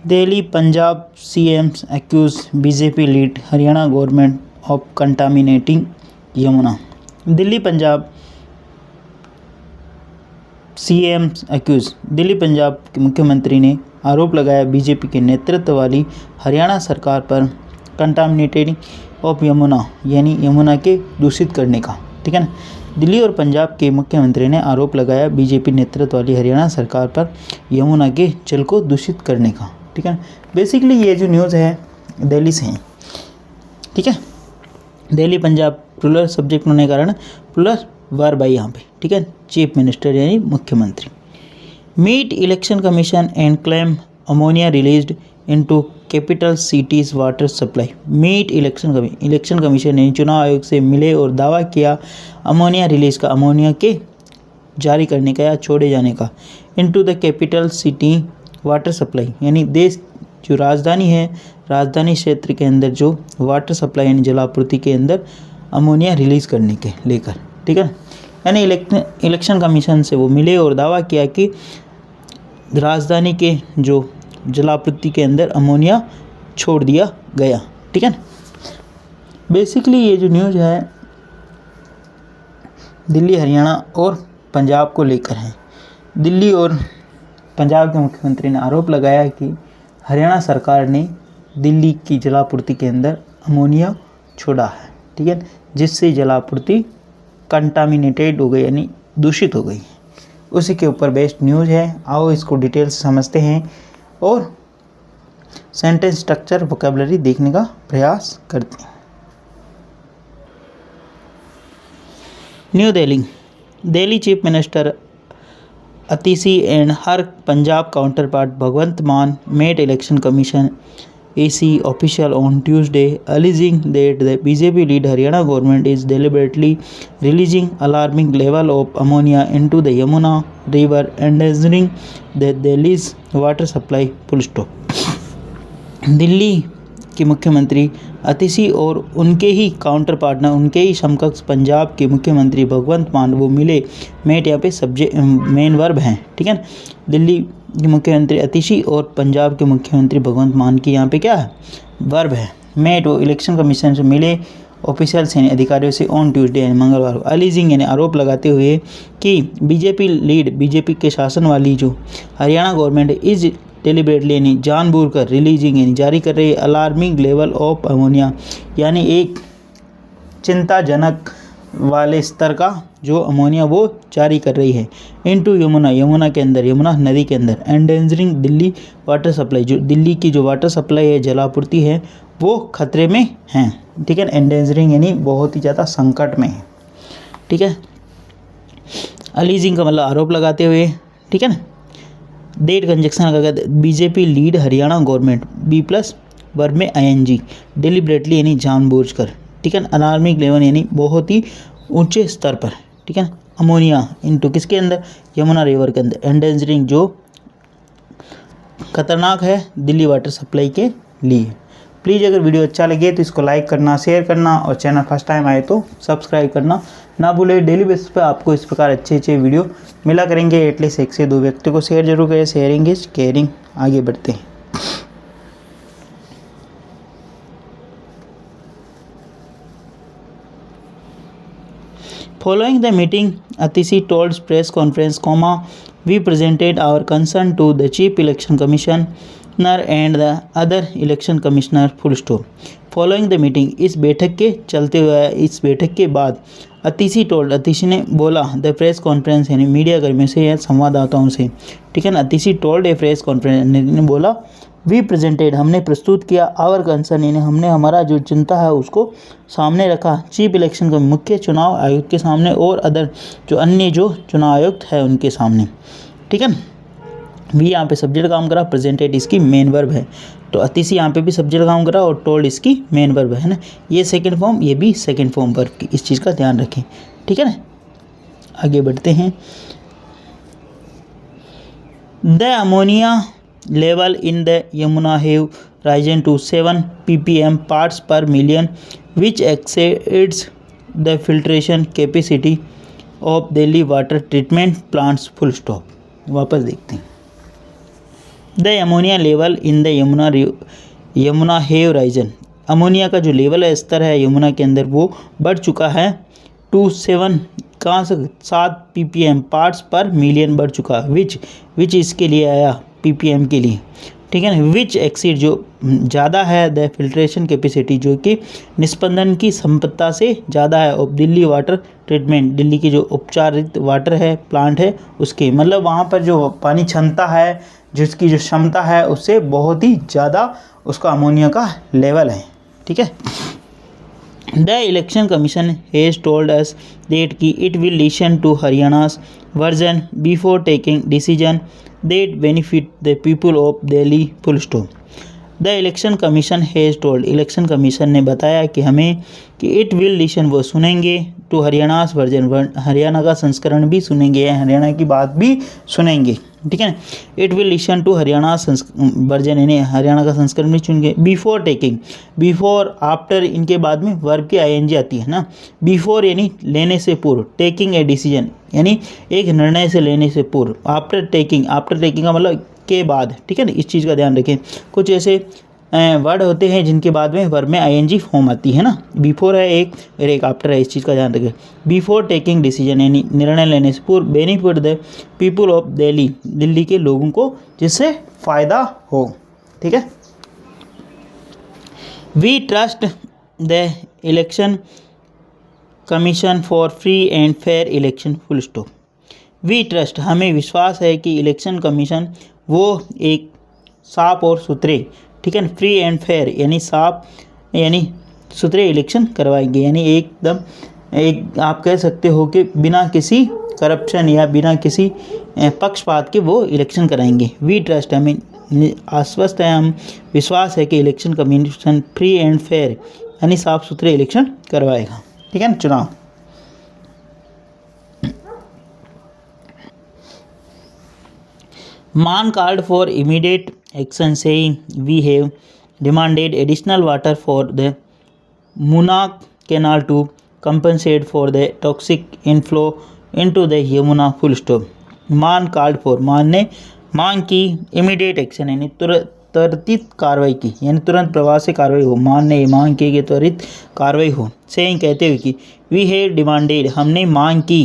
Delhi Punjab CMs accuse BJP lead Haryana government of contaminating Yamuna. Delhi Punjab CMs accuse Delhi Punjab के मुख्यमंत्री ने आरोप लगाया बीजेपी के नेतृत्व वाली हरियाणा सरकार पर कंटामिनेटिंग ऑफ यमुना यानी यमुना के दूषित करने का। ठीक है ना। दिल्ली और पंजाब के मुख्यमंत्री ने आरोप लगाया बीजेपी नेतृत्व वाली हरियाणा सरकार पर यमुना के जल को दूषित करने का। ठीक है। बेसिकली ये जो न्यूज़ है दिल्ली से है। ठीक है। दिल्ली पंजाब प्लूरल सब्जेक्ट होने के कारण प्लूरल वर्ब है यहाँ पे। ठीक है। चीफ मिनिस्टर यानी मुख्यमंत्री। Meet election commission and claim ammonia released into capital cities water supply. Meet election commission ने चुनाव आयोग से मिले और दावा किया अमोनिया रिलीज का, अमोनिया के जारी करने का या छोड़े जाने का, into the capital city water supply यानी देश जो राजधानी है, राजधानी क्षेत्र के अंदर जो वाटर सप्लाई यानी जलापूर्ति के अंदर अमोनिया रिलीज़ करने के लेकर। ठीक है। यानी इलेक्शन कमीशन से वो मिले और दावा किया कि राजधानी के जो जलापूर्ति के अंदर अमोनिया छोड़ दिया गया। ठीक है ना। बेसिकली ये जो न्यूज़ है दिल्ली हरियाणा और पंजाब को लेकर है। दिल्ली और पंजाब के मुख्यमंत्री ने आरोप लगाया कि हरियाणा सरकार ने दिल्ली की जलापूर्ति के अंदर अमोनिया छोड़ा है। ठीक है। जिससे जलापूर्ति कंटामिनेटेड हो गई यानी दूषित हो गई। उसी के ऊपर बेस्ड न्यूज़ है। आओ इसको डिटेल से समझते हैं और सेंटेंस स्ट्रक्चर वोकैबुलरी देखने का प्रयास करते हैं। New Delhi chief minister Atishi and her Punjab counterpart Bhagwant Mann met election commission AC official on Tuesday alleging that the BJP led Haryana government is deliberately releasing alarming level of ammonia into the Yamuna river endangering the Delhi's water supply. Full stop. Delhi के मुख्यमंत्री अतीसी और उनके ही counter partner, उनके ही समकक्ष पंजाब के मुख्यमंत्री भगवंत मान वो मिले। मेट यहाँ पे सब्जेक्ट मेन वर्ब हैं। ठीक है। दिल्ली के मुख्यमंत्री अतीसी और पंजाब के मुख्यमंत्री भगवंत मान की यहाँ पे क्या है, वर्ब है। मेट वो इलेक्शन कमीशन से मिले ऑफिशियल्स यानी अधिकारियों से ऑन ट्यूसडे यानी मंगलवार को, अलीजिंग यानी आरोप लगाते हुए कि बीजेपी के शासन वाली जो हरियाणा गवर्नमेंट इज डेलिबरेटली यानी जानबूझकर रिलीजिंग यानी जारी कर रही है अलार्मिंग लेवल ऑफ अमोनिया यानी एक चिंताजनक वाले स्तर का जो अमोनिया वो जारी कर रही है इनटू यमुना के अंदर, यमुना नदी के अंदर, एंडेंजरिंग दिल्ली वाटर सप्लाई जो दिल्ली की जो वाटर सप्लाई है जलापूर्ति है वो खतरे में हैं। ठीक है। एंडेंजरिंग यानी बहुत ही ज़्यादा संकट में है। ठीक है। अलीजिंग का मतलब आरोप लगाते हुए। ठीक है ना। डेट कंजक्शन लगा BJP lead Haryana government B+ verb में ING डेलिबरेटली यानी जानबूझकर। ठीक है। अलार्मिंग लेवल यानी बहुत ही ऊंचे स्तर पर। ठीक है। अमोनिया इनटू किसके अंदर, यमुना रिवर के अंदर, एंडेंजरिंग जो खतरनाक है दिल्ली वाटर सप्लाई के लिए। प्लीज़ अगर वीडियो अच्छा लगे तो इसको लाइक करना, शेयर करना और चैनल फर्स्ट टाइम आए तो सब्सक्राइब करना ना भूलें। डेली बेसिस पर आपको इस प्रकार अच्छे वीडियो मिला करेंगे। एटलीस्ट 1 से 2 व्यक्ति को शेयर जरूर करें। Sharing is caring. आगे बढ़ते हैं। Following the meeting, Atishi told press conference, we presented our concern to the Chief Election Commissioner and the other election commissioner. Full stop. Following the meeting, इस बैठक के चलते हुए इस बैठक के बाद अतीशी ने बोला द प्रेस कॉन्फ्रेंस यानी मीडिया कर्मियों से या संवाददाताओं से। ठीक है ना। अतीशी टोल्ड ए प्रेस कॉन्फ्रेंस ने बोला वी प्रेजेंटेड हमने प्रस्तुत किया आवर कंसर्न यानी हमने हमारा जो चिंता है उसको सामने रखा चीफ इलेक्शन का मुख्य चुनाव आयुक्त के सामने और अदर जो अन्य जो चुनाव आयुक्त है उनके सामने। ठीक है ना। वी यहाँ पे सब्जेक्ट काम करा, प्रेजेंटेड इसकी मेन वर्ब है तो अतीसी यहाँ पे भी सब्जेक्ट काम करा और टोल्ड इसकी मेन वर्ब है ना। ये सेकंड फॉर्म, ये भी सेकंड फॉर्म वर्ब की, इस चीज़ का ध्यान रखें। ठीक है ना। आगे बढ़ते हैं। The ammonia level in the Yamuna have risen to 7 ppm parts per million which exceeds the filtration capacity of Delhi water treatment plants. Full stop. वापस देखते हैं। The ammonia level in the Yamuna have Ryzen. Ammonia का जो level है, स्तर है यमुना के अंदर, वो बढ़ चुका है टू 7 कहाँ से 7 ppm पार्ट्स पर मिलियन बढ़ चुका। विच इसके लिए आया ppm के लिए, ठीक है ना। विच एक्सीड जो ज़्यादा है द फिल्ट्रेशन कैपेसिटी, जो कि निस्पंदन की क्षमता से ज़्यादा है, of Delhi water treatment, Delhi की जो उपचारित वाटर है प्लांट है उसके, मतलब वहाँ पर जो पानी क्षमता है, जिसकी जो क्षमता है उससे बहुत ही ज़्यादा उसका अमोनिया का लेवल है, ठीक है। The election commission has told us that कि it will listen to Haryana's version before taking decision that benefit the people of Delhi, full stop. The election commission has told, election commission ने बताया कि हमें कि इट विल लिसन, वो सुनेंगे, to Haryana's version, Haryana का संस्करण भी सुनेंगे, हरियाणा की बात भी सुनेंगे, ठीक है ना। It will listen to Haryana version, यानी हरियाणा का संस्करण भी सुनेंगे। बिफोर टेकिंग, बिफोर आफ्टर इनके बाद में वर्ब की ing आती है ना। बिफोर यानी लेने से पूर्व, टेकिंग ए डिसीजन यानी एक निर्णय से लेने से पूर्व, आफ्टर टेकिंग का मतलब के बाद, ठीक है ना। इस चीज़ का ध्यान रखें। कुछ ऐसे वर्ड होते हैं जिनके बाद में वर्ब में ing फॉर्म आती है ना। बिफोर है एक और एक आफ्टर है, इस चीज़ का ध्यान रखें। बिफोर टेकिंग डिसीजन यानी निर्णय लेने से पूर्व, benefit the people of Delhi, Delhi के लोगों को जिससे फ़ायदा हो, ठीक है। We trust the election commission for free and fair election, full stop. We trust, हमें विश्वास है कि इलेक्शन कमीशन वो एक साफ और सुथरे, ठीक है ना, फ्री एंड फेयर यानी साफ यानी सुथरे इलेक्शन करवाएंगे, यानी एकदम एक आप कह सकते हो कि बिना किसी करप्शन या बिना किसी पक्षपात के वो इलेक्शन कराएंगे। वी ट्रस्ट, हमें आश्वस्त है, हम विश्वास है कि election commission free and fair यानी साफ सुथरे इलेक्शन करवाएगा, ठीक है ना, चुनाव। मान called for immediate action, saying we have demanded additional water for the Munnak Canal to compensate for the toxic inflow into the Yamuna, full stop। मान called for, मान ने मांग की, immediate action यानी त्वरित कार्रवाई की, यानी तुरंत प्रभाव से कार्रवाई हो। मान ने मांग की कि त्वरित कार्रवाई हो। saying कहते हुए कि we have demanded, हमने मांग की,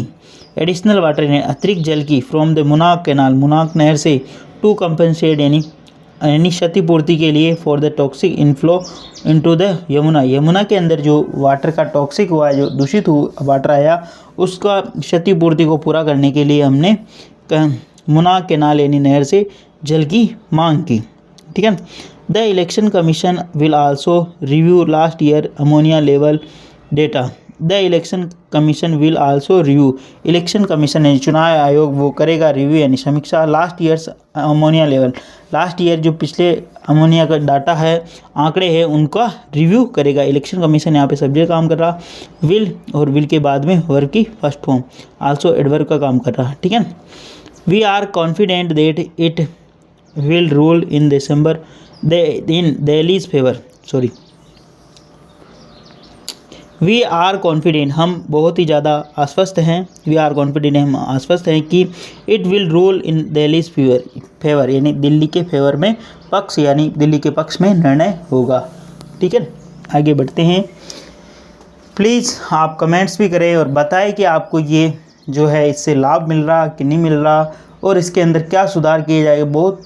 एडिशनल वाटर यानी अतिरिक्त जल की, फ्रॉम द मुनाक कैनाल, मुनाक नहर से, टू कंपनसेट यानी क्षतिपूर्ति के लिए, for the toxic inflow into the Yamuna, Yamuna के अंदर जो वाटर का टॉक्सिक हुआ है, जो दूषित वाटर आया, उसका क्षतिपूर्ति को पूरा करने के लिए हमने मुनाक कैनाल यानी नहर से जल की मांग की, ठीक है। The election commission will also review last year ammonia level data. The election commission will also review, election commission यानी चुनाव आयोग वो करेगा रिव्यू यानी समीक्षा, last years ammonia level, last year जो पिछले अमोनिया का डाटा है, आंकड़े हैं, उनका रिव्यू करेगा इलेक्शन कमीशन। यहाँ पे सब्जेक्ट काम कर रहा, विल और विल के बाद में वर्ब की फर्स्ट फॉर्म, आल्सो एडवर्ब का काम कर रहा, ठीक है। We are confident that it will rule in December in Delhi's favour, sorry, we are confident, हम बहुत ही ज़्यादा आश्वस्त हैं, वी आर कॉन्फिडेंट, हम आश्वस्त हैं कि it will rule in Delhi's favour यानी दिल्ली के फेवर में, पक्ष यानी दिल्ली के पक्ष में निर्णय होगा, ठीक है। आगे बढ़ते हैं। प्लीज़ आप कमेंट्स भी करें और बताएं कि आपको ये जो है इससे लाभ मिल रहा कि नहीं मिल रहा और इसके अंदर क्या सुधार किए जाएगा। बहुत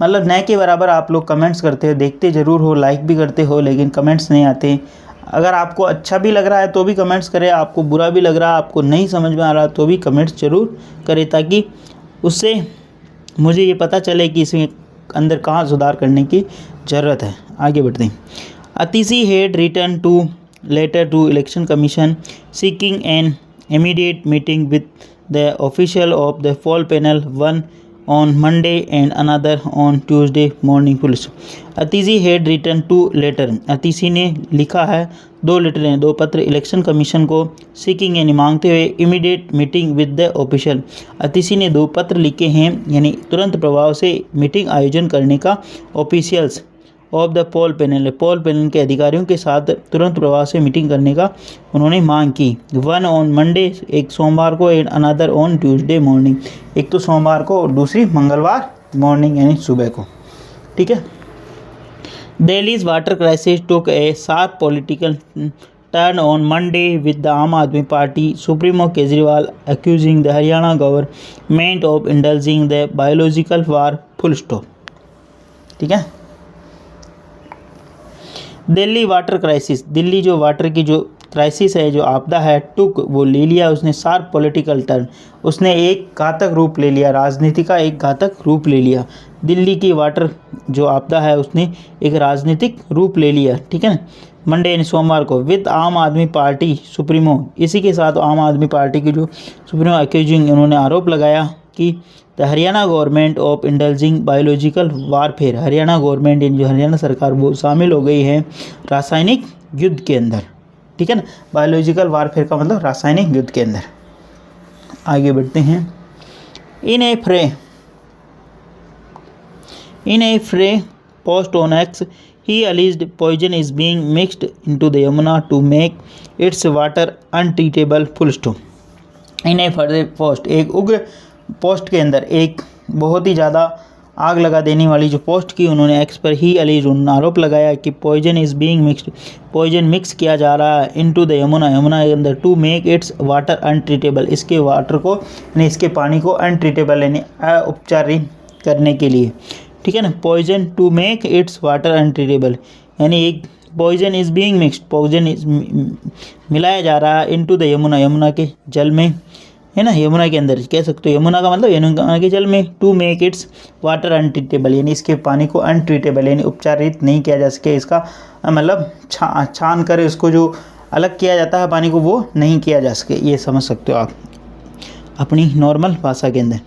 मतलब नए के बराबर आप लोग कमेंट्स करते हो, देखते ज़रूर हो, लाइक भी करते हो, लेकिन कमेंट्स नहीं आते। अगर आपको अच्छा भी लग रहा है तो भी कमेंट्स करें, आपको बुरा भी लग रहा है, आपको नहीं समझ में आ रहा तो भी कमेंट्स ज़रूर करें, ताकि उससे मुझे ये पता चले कि इसमें अंदर कहाँ सुधार करने की ज़रूरत है। आगे बढ़ते हैं। Atishi had return to letter to election commission seeking an immediate meeting with the official of the poll panel, one on Monday and another on Tuesday morning, police. Atishi had return to letter, Atishi ने लिखा है, 2 letter हैं, 2 पत्र election commission को, seeking यानी मांगते हुए, immediate meeting with the official, Atishi ने 2 पत्र लिखे हैं यानी तुरंत प्रभाव से मीटिंग आयोजन करने का, officials of the poll panel के अधिकारियों के साथ तुरंत प्रभाव से मीटिंग करने का उन्होंने मांग की। 1 ऑन मंडे, एक सोमवार को, and another on Tuesday morning, एक तो सोमवार को और दूसरी मंगलवार मॉर्निंग यानी सुबह को, ठीक है। Delhi's water crisis took A sharp political turn on Monday with the आम आदमी party supremo Kejriwal accusing the Haryana government of indulging the biological war, full stop, ठीक है। दिल्ली वाटर क्राइसिस, दिल्ली जो वाटर की जो क्राइसिस है, जो आपदा है, टुक वो ले लिया उसने शार्प पॉलिटिकल टर्न, उसने एक घातक रूप ले लिया, राजनीति का एक घातक रूप ले लिया। दिल्ली की वाटर जो आपदा है उसने एक राजनीतिक रूप ले लिया, ठीक है ना। मंडे यानी सोमवार को विद आम आदमी पार्टी सुप्रीमो, इसी के साथ आम आदमी पार्टी की जो सुप्रीमो एक्यूजिंग, उन्होंने आरोप लगाया कि the Haryana government of indulging biological warfare, Haryana government यानी जो हरियाणा सरकार वो शामिल हो गई है रासायनिक युद्ध के अंदर, ठीक है ना। बायोलॉजिकल वारफेयर का मतलब रासायनिक युद्ध के अंदर। आगे बढ़ते हैं। In a fresh post on X he alleged poison is being mixed into the Yamuna to make its water untreatable, full stop. In a fresh post, एक उग्र पोस्ट के अंदर एक बहुत ही ज़्यादा आग लगा देने वाली जो पोस्ट की उन्होंने एक्स पर ही अलीज उन्होंने आरोप लगाया कि poison is being mixed, poison mix किया जा रहा है इनटू द यमुना, यमुना के अंदर, to make its water untreatable, इसके वाटर को यानी इसके पानी को अनट्रीटेबल यानी उपचारित करने के लिए, ठीक है ना। Poison to make its water untreatable यानी एक poison is being mixed, poison is मिलाया जा रहा है इनटू द यमुना, यमुना के जल में, है ना, यमुना के अंदर कह सकते हो, यमुना का मतलब यमुना के जल में, to make its water untreatable यानी इसके पानी को अनट्रीटेबल यानी उपचारित नहीं किया जा सके, इसका मतलब छान कर इसको जो अलग किया जाता है पानी को वो नहीं किया जा सके, ये समझ सकते हो आप अपनी नॉर्मल भाषा के अंदर।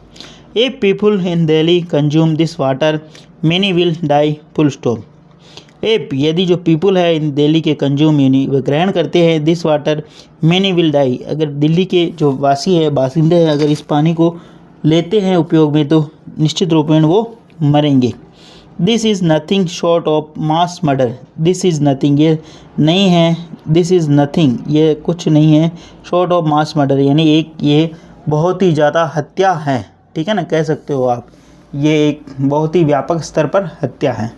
A people in Delhi consume this water many will die, full stop. यदि जो पीपल है इन दिल्ली के कंज्यूम यानी वे ग्रहण करते हैं this water many will die, अगर दिल्ली के जो वासी है बासिंदे हैं अगर इस पानी को लेते हैं उपयोग में तो निश्चित रूप में वो मरेंगे। This is nothing short of mass murder, this is nothing ये नहीं है, दिस इज़ नथिंग ये कुछ नहीं है, शॉर्ट ऑफ मास मर्डर यानी एक ये बहुत ही ज़्यादा हत्या है, ठीक है ना, कह सकते हो आप ये एक बहुत ही व्यापक स्तर पर हत्या है,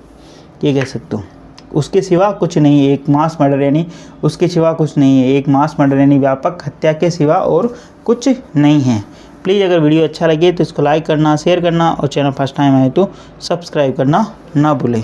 ये कह सकते हो। उसके सिवा कुछ नहीं है, एक मास मर्डर यानी उसके सिवा कुछ नहीं है, एक मास मर्डर यानी व्यापक हत्या के सिवा और कुछ नहीं है। प्लीज़ अगर वीडियो अच्छा लगे तो इसको लाइक करना, शेयर करना और चैनल फर्स्ट टाइम आए तो सब्सक्राइब करना ना भूलें।